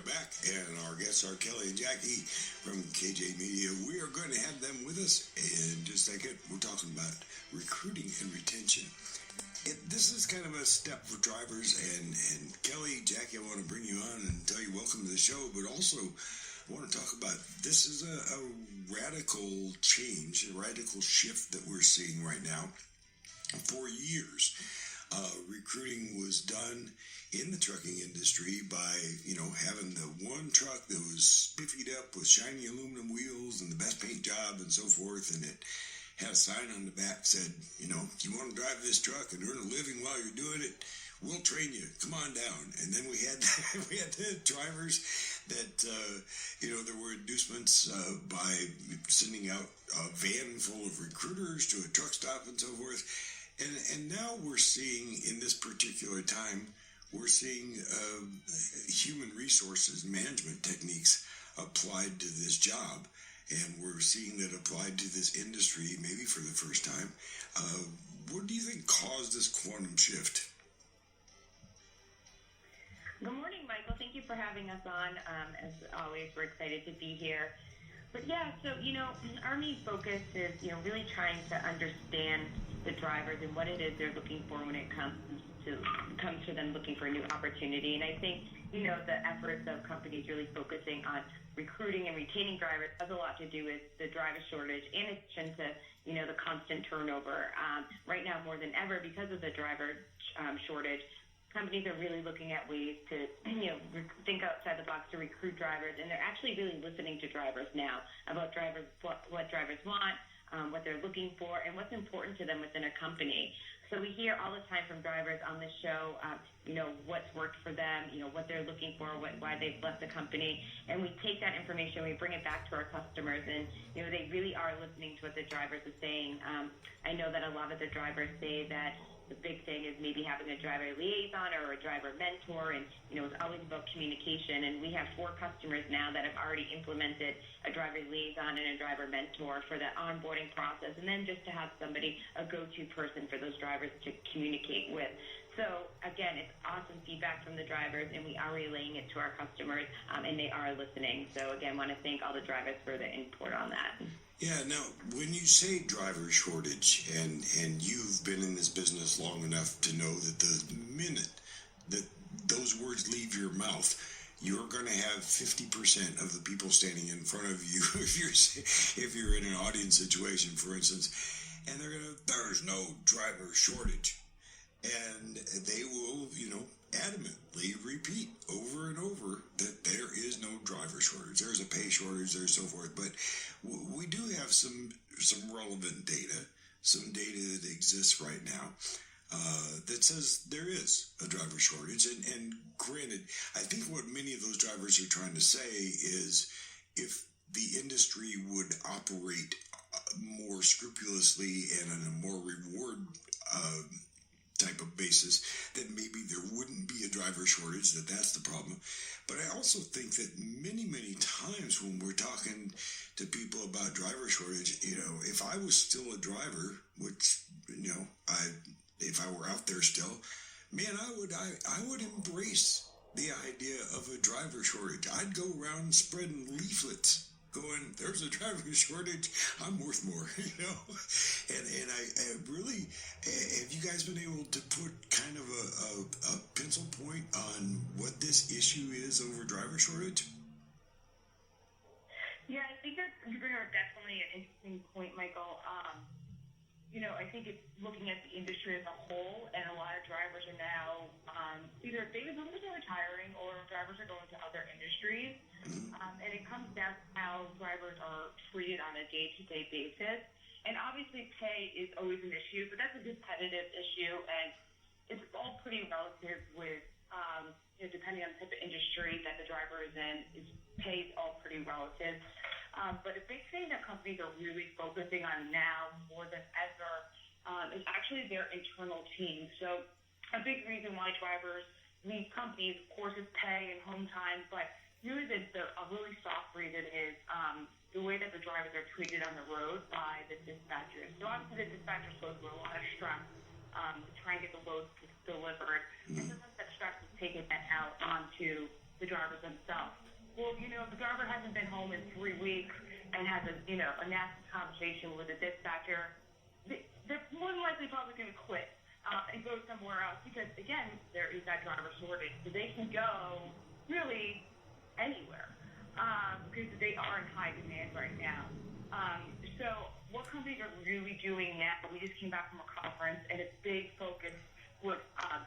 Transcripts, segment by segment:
back, and our guests are Kelly and Jackie from KJ Media. We are going to have them with us in just a second. We're talking about recruiting and retention. This is kind of a step for drivers, and Kelly, Jackie, I want to bring you on and tell you welcome to the show, but also I want to talk about this is a radical change, a radical shift that we're seeing right now. For years, recruiting was done in the trucking industry by, having the one truck that was spiffied up with shiny aluminum wheels and the best paint job and so forth, and it had a sign on the back said, you want to drive this truck and earn a living while you're doing it, we'll train you. Come on down. And then we had the drivers that, there were inducements by sending out a van full of recruiters to a truck stop and so forth. And now we're seeing, in this particular time, we're seeing human resources management techniques applied to this job. And we're seeing that applied to this industry maybe for the first time. What do you think caused this quantum shift? Good morning, Michael. Thank you for having us on. As always, we're excited to be here. But yeah, so, our main focus is, really trying to understand the drivers and what it is they're looking for when it comes to them looking for a new opportunity. And I think, the efforts of companies really focusing on recruiting and retaining drivers has a lot to do with the driver shortage in addition to, the constant turnover. Right now, more than ever, because of the driver shortage, companies are really looking at ways to, think outside the box to recruit drivers, and they're actually really listening to drivers now about what drivers want, what they're looking for, and what's important to them within a company. So we hear all the time from drivers on this show, what's worked for them, what they're looking for, why they've left the company, and we take that information, we bring it back to our customers, and they really are listening to what the drivers are saying. I know that a lot of the drivers say that the big thing is maybe having a driver liaison or a driver mentor, and it's always about communication. And we have 4 customers now that have already implemented a driver liaison and a driver mentor for the onboarding process, and then just to have somebody, a go-to person for those drivers to communicate with. So again, it's awesome feedback from the drivers, and we are relaying it to our customers, and they are listening. So again, want to thank all the drivers for the input on that. Yeah, now, when you say driver shortage, and you've been in this business long enough to know that the minute that those words leave your mouth, you're going to have 50% of the people standing in front of you, if you're in an audience situation, for instance, and they're going to, there's no driver shortage. And they will, adamantly repeat over and over that there is no driver shortage. There's a pay shortage, there's so forth. But we do have some relevant data, some data that exists right now that says there is a driver shortage. And granted, I think what many of those drivers are trying to say is if the industry would operate more scrupulously and on a more reward type of basis, that maybe there wouldn't be a driver shortage, that's the problem. But I also think that many times when we're talking to people about driver shortage, if I was still a driver, which, if I were out there still, man, I would embrace the idea of a driver shortage. I'd go around spreading leaflets going, there's a driver shortage, I'm worth more, And I really, have you guys been able to put kind of a pencil point on what this issue is over driver shortage? Yeah, I think that you bring up definitely an interesting point, Michael. I think it's looking at the industry as a whole, and a lot of drivers are now either baby boomers are retiring or drivers are going to other industries. And it comes down to how drivers are treated on a day-to-day basis. And obviously pay is always an issue, but that's a competitive issue, and it's all pretty relative with, depending on the type of industry that the driver is in, pay is all pretty relative. But a big thing that companies are really focusing on now more than ever is actually their internal team. So a big reason why drivers leave companies, of course, is pay and home time, but really a really soft reason is the way that the drivers are treated on the road by the dispatchers. So obviously the dispatchers go through a lot of stress to try and get the loads delivered. And sometimes that stress is taken out onto the drivers themselves. Well, if the driver hasn't been home in 3 weeks and has a nasty conversation with a dispatcher, they're more than likely probably going to quit and go somewhere else because, again, there is that driver shortage. So they can go really anywhere because they are in high demand right now. So what companies are really doing now, we just came back from a conference, and a big focus was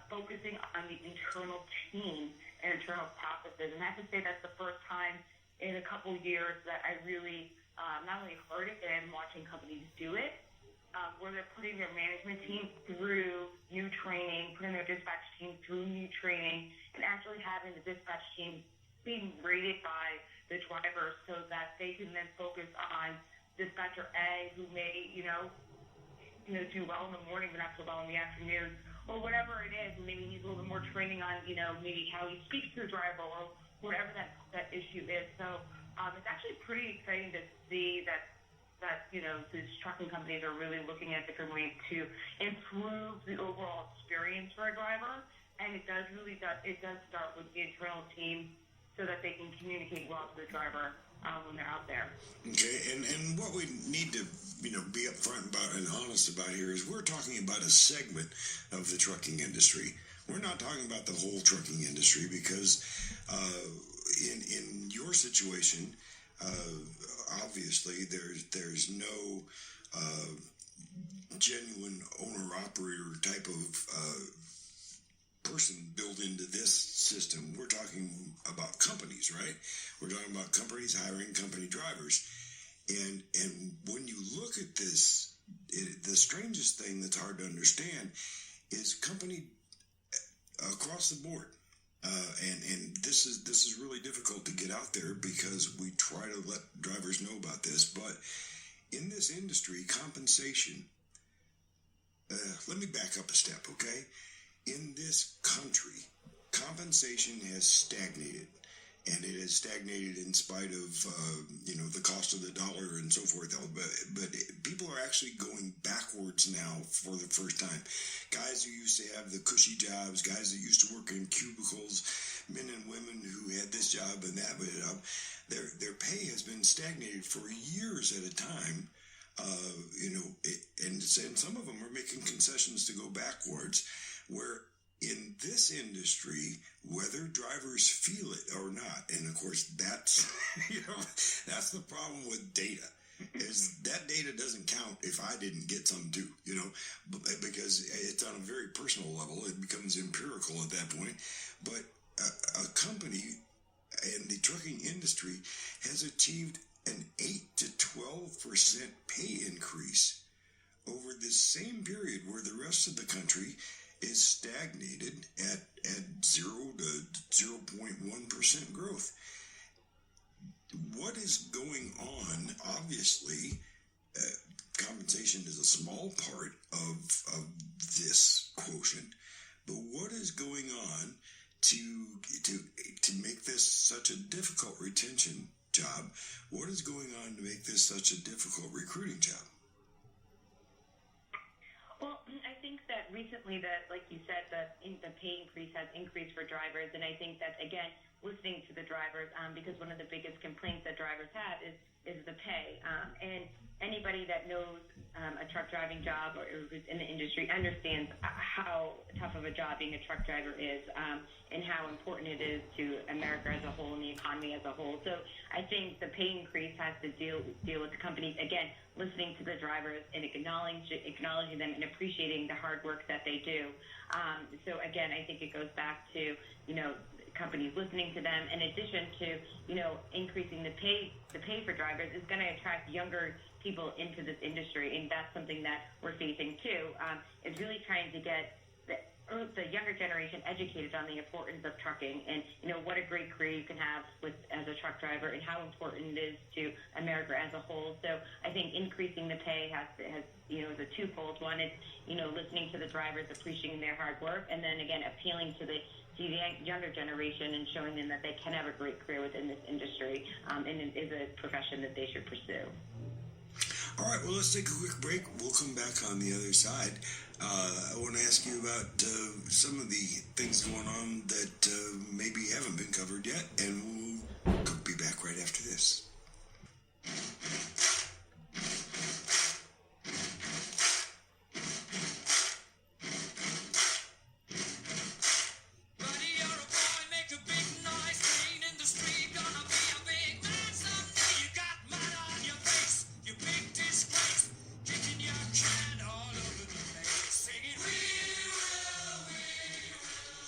focusing on the internal team and internal processes. And I have to say that's the first time in a couple years that I really not only heard it, but I'm watching companies do it, where they're putting their management team through new training, putting their dispatch team through new training, and actually having the dispatch team being rated by the driver so that they can then focus on dispatcher A, who may, do well in the morning but not so well in the afternoon, or whatever it is. Maybe needs a little bit more training on, maybe how he speaks to the driver or whatever that issue is. So it's actually pretty exciting to see that these trucking companies are really looking at different ways to improve the overall experience for a driver. And it does start with the internal team so that they can communicate well to the driver when they're out there. Okay, and what we need to be upfront about and honest about here is we're talking about a segment of the trucking industry. We're not talking about the whole trucking industry because in your situation, obviously there's no genuine owner-operator type of person built into this system. We're talking about companies, right? We're talking about companies hiring company drivers. And when you look at this, the strangest thing that's hard to understand is company across the board. And this is really difficult to get out there because we try to let drivers know about this. But in this industry, compensation, let me back up a step, okay? In this country, compensation has stagnated, and it has stagnated in spite of, the cost of the dollar and so forth. But people are actually going backwards now for the first time. Guys who used to have the cushy jobs, guys that used to work in cubicles, men and women who had this job and that job, their pay has been stagnated for years at a time. And some of them are making concessions to go backwards, where in this industry, whether drivers feel it or not, and of course that's that's the problem with data, is that data doesn't count if I didn't get some too, because it's on a very personal level. It becomes empirical at that point. But a company in the trucking industry has achieved an 8 to 12% pay increase over this same period, where the rest of the country is stagnated at 0 to 0.1% growth. What is going on? Obviously, compensation is a small part of this quotient, but what is going on to make this such a difficult retention job? What is going on to make this such a difficult recruiting job? Well, I think that recently, like you said, the pay increase has increased for drivers, and I think that, again, listening to the drivers, because one of the biggest complaints that drivers have is the pay. And anybody that knows a truck driving job or who's in the industry understands how tough of a job being a truck driver is, and how important it is to America as a whole and the economy as a whole. So I think the pay increase has to deal with the companies, again, listening to the drivers and acknowledging them and appreciating the hard work that they do. So again, I think it goes back to, companies listening to them, in addition to, increasing the pay for drivers is going to attract younger people into this industry, and that's something that we're facing too. It's really trying to get the younger generation educated on the importance of trucking and, what a great career you can have as a truck driver and how important it is to America as a whole. So I think increasing the pay has is a twofold. One is, listening to the drivers, appreciating their hard work, and then again, appealing to the younger generation and showing them that they can have a great career within this industry, and it is a profession that they should pursue. All right, well, let's take a quick break. We'll come back on the other side. I want to ask you about some of the things going on that maybe haven't been covered yet, and we'll be back right after this.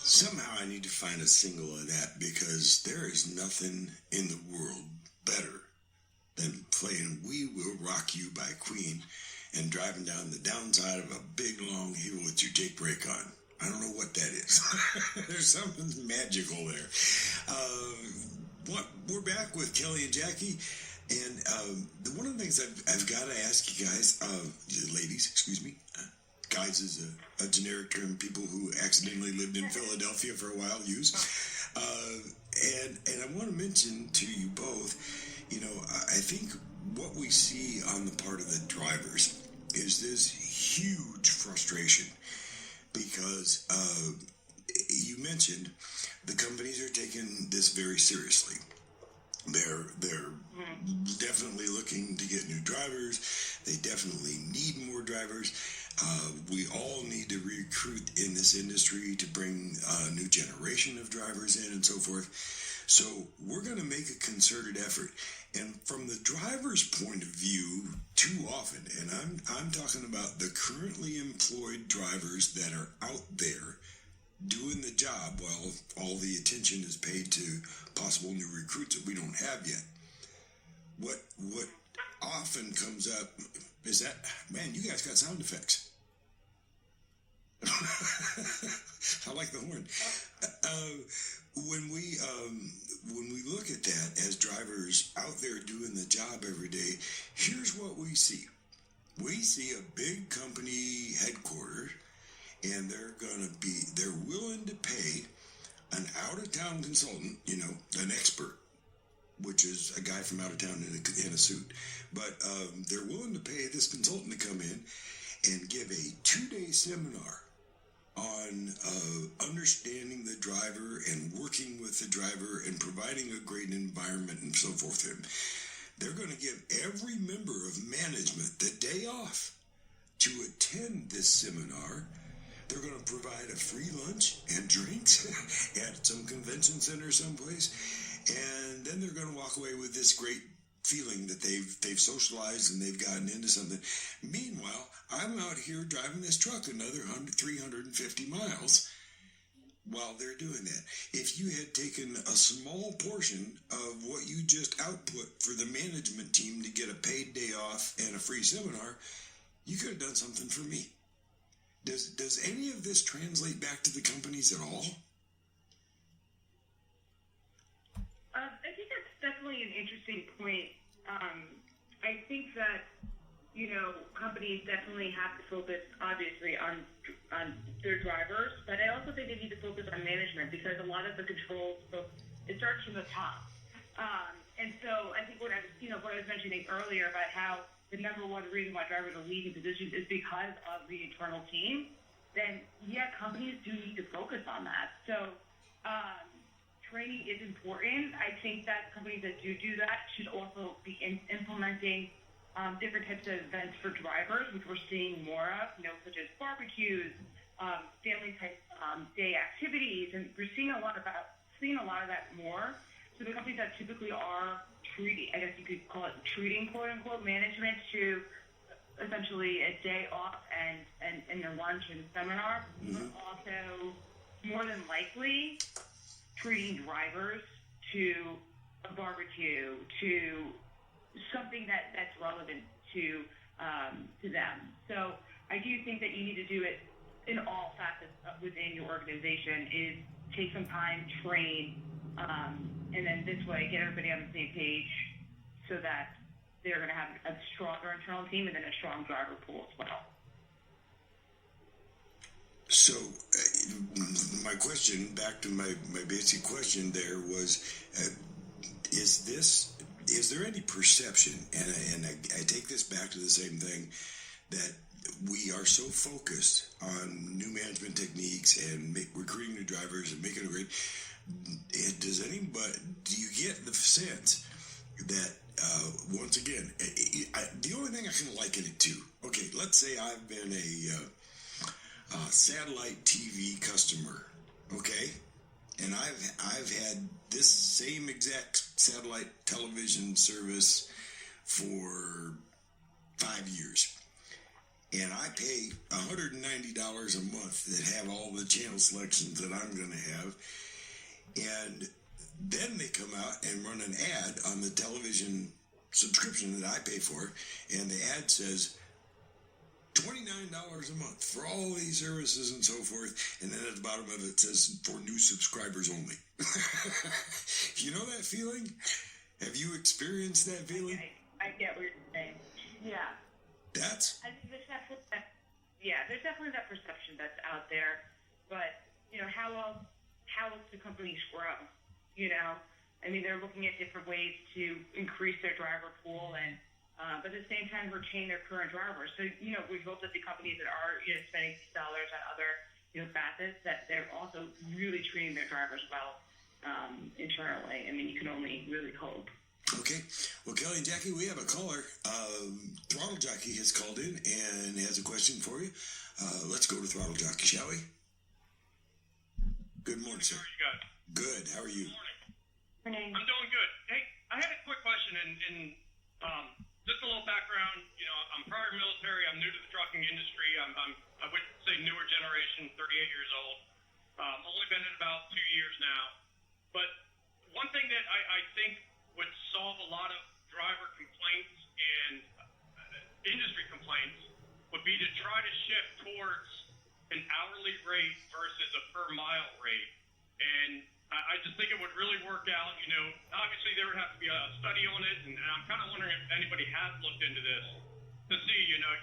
Somehow I need to find a single of that because there is nothing in the world better than playing We Will Rock You by Queen and driving down the downside of a big long hill with your Jake brake on. I don't know what that is. There's something magical there. We're back with Kelly and Jackie. And one of the things I've got to ask you guys, ladies, excuse me, guys is a generic term people who accidentally lived in Philadelphia for a while use. And I want to mention to you both, I think what we see on the part of the drivers is this huge frustration because you mentioned the companies are taking this very seriously. They're definitely looking to get new drivers. They definitely need more drivers. We all need to recruit in this industry to bring a new generation of drivers in and so forth. So we're going to make a concerted effort. And from the driver's point of view, too often, and I'm talking about the currently employed drivers that are out there doing the job while all the attention is paid to possible new recruits that we don't have yet. What often comes up is that, man, you guys got sound effects. I like the horn. When we look at that as drivers out there doing the job every day, here's what we see. We see a big company headquarters, and they're willing to pay an out-of-town consultant, an expert, which is a guy from out of town in a suit. But they're willing to pay this consultant to come in and give a 2-day seminar on understanding the driver and working with the driver and providing a great environment and so forth. And they're going to give every member of management the day off to attend this seminar. They're going to provide a free lunch and drinks at some convention center someplace. And then they're going to walk away with this great feeling that they've socialized and they've gotten into something. Meanwhile, I'm out here driving this truck another 350 miles while they're doing that. If you had taken a small portion of what you just output for the management team to get a paid day off and a free seminar, you could have done something for me. Does any of this translate back to the companies at all? I think that's definitely an interesting point. I think that, companies definitely have to focus, obviously, on their drivers, but I also think they need to focus on management because a lot of the controls, it starts from the top. And so I think what I was mentioning earlier about how the number one reason why drivers are leaving positions is because of the internal team, then, companies do need to focus on that. So, training is important. I think that companies that do that should also be implementing different types of events for drivers, which we're seeing more of, such as barbecues, family type day activities, and we're seeing a lot of that more. So the companies that typically are treating, I guess you could call it treating, quote unquote, management to essentially a day off and a lunch and seminar, but also more than likely treating drivers to a barbecue, to something that's relevant to them. So I do think that you need to do it in all facets within your organization, is take some time, train, and then this way get everybody on the same page so that they're going to have a stronger internal team and then a strong driver pool as well. So my question, back to my basic question there was, is is there any perception, and I take this back to the same thing, that we are so focused on new management techniques and recruiting new drivers and making it great? Do you get the sense that, once again, the only thing I can liken it to, okay, let's say I've been a satellite TV customer, okay? And I've had this same exact satellite television service for 5 years. And I pay $190 a month that have all the channel selections that I'm going to have. And then they come out and run an ad on the television subscription that I pay for. And the ad says $29 a month for all these services and so forth. And then at the bottom of it says for new subscribers only. You know that feeling? Have you experienced that feeling? I get what you're saying. Yeah. I think there's definitely that perception that's out there. But, how else do companies grow? I mean, they're looking at different ways to increase their driver pool and, but at the same time, retain their current drivers. So, we hope that the companies that are, spending these dollars on other, facets, that they're also really treating their drivers well, internally. I mean, you can only really hope. Okay. Well, Kelly and Jackie, we have a caller. Throttle Jockey has called in and has a question for you. Let's go to Throttle Jockey, shall we? Good morning, sir. How are you guys? Good. How are you? Good morning. I'm doing good. Hey, I had a quick question, and just a little background. I'm prior military. I'm new to the trucking industry. I would say newer generation, 38 years old. Only been in about 2 years now. But one thing that I think would solve a lot of driver complaints and industry complaints would be to try to shift towards an hourly rate versus a per mile rate. And I just think it would really work out. Obviously there would have to be a study on it, and I'm kind of wondering if anybody has looked into this to see,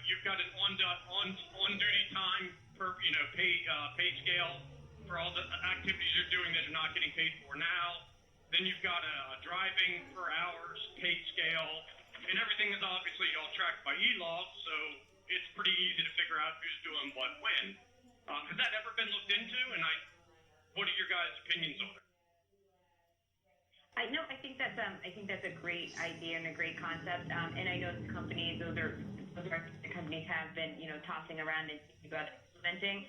you've got an on-duty time per, pay scale for all the activities you're doing that you're not getting paid for now. Then you've got a driving per hours paid scale, and everything is obviously all tracked by e-log, so it's pretty easy to figure out who's doing what when. Has that ever been looked into? And what are your guys' opinions on it? I think that's a great idea and a great concept. And I know the companies, those are the companies have been, tossing around and thinking about implementing.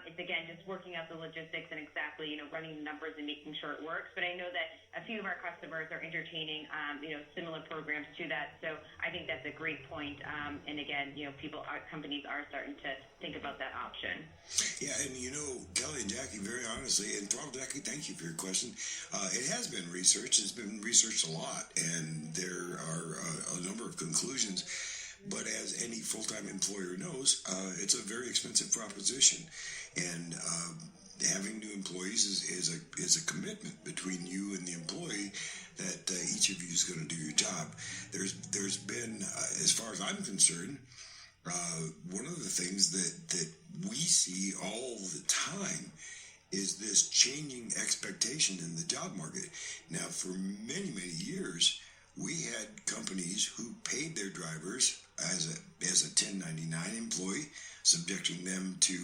It's again just working out the logistics and exactly, running the numbers and making sure it works. But I know that a few of our customers are entertaining, similar programs to that. So I think that's a great point. And again, companies are starting to think about that option. Yeah, and Kelly and Jackie, very honestly, and Throttle Jackie, thank you for your question. It has been researched. It's been researched a lot, and there are a number of conclusions. But as any full-time employer knows, it's a very expensive proposition, and having new employees is a commitment between you and the employee that each of you is going to do your job. There's been, as far as I'm concerned, one of the things that we see all the time is this changing expectation in the job market. Now, for many, many years, we had companies who paid their drivers as a 1099 employee, subjecting them to,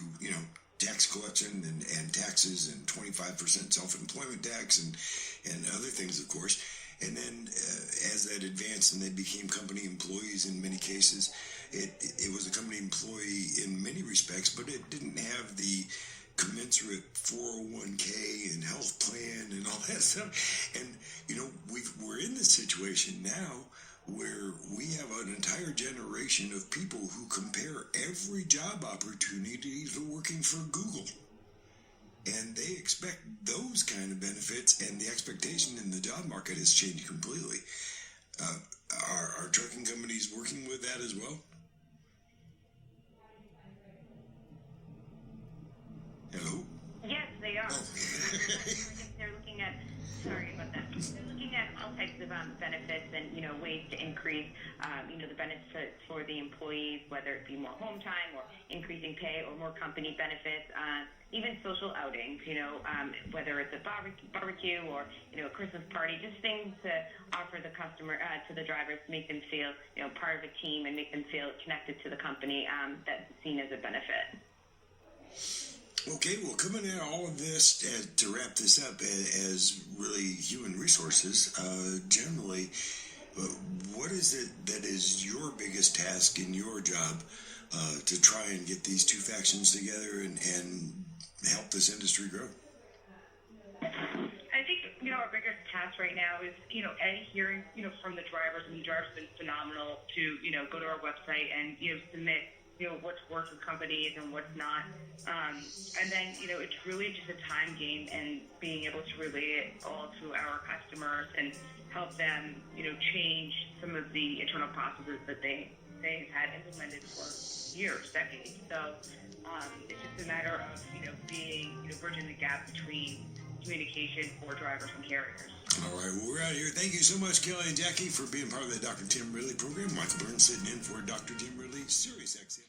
tax collection and taxes and 25% self-employment tax and other things, of course. And then as that advanced and they became company employees in many cases, it was a company employee in many respects, but it didn't have the commensurate 401k and health plan and all that stuff. And, we're in this situation now where we have an entire generation of people who compare every job opportunity to working for Google. And they expect those kind of benefits, and the expectation in the job market has changed completely. Are trucking companies working with that as well? Hello? Yes, they are. Oh. They're looking at, sorry about that. They're looking at all types of benefits and, ways to increase, the benefits for the employees, whether it be more home time or increasing pay or more company benefits, even social outings, whether it's a barbecue or, a Christmas party, just things to offer the customer, to the drivers to make them feel, part of a team and make them feel connected to the company, that's seen as a benefit. Okay, well, coming out of all of this, to wrap this up, as really human resources, generally, what is it that is your biggest task in your job to try and get these two factions together and help this industry grow? I think, our biggest task right now is, hearing, from the drivers, and the drivers have been phenomenal to, go to our website and, submit, what's worked with companies and what's not. And then, it's really just a time game and being able to relay it all to our customers and help them, change some of the internal processes that they've had implemented for years, decades. So it's just a matter of, being, bridging the gap between communication for drivers and carriers. All right, well, we're out of here. Thank you so much, Kelly and Jackie, for being part of the Dr. Tim Ridley program. Michael Burns sitting in for Dr. Tim Ridley, Sirius XM.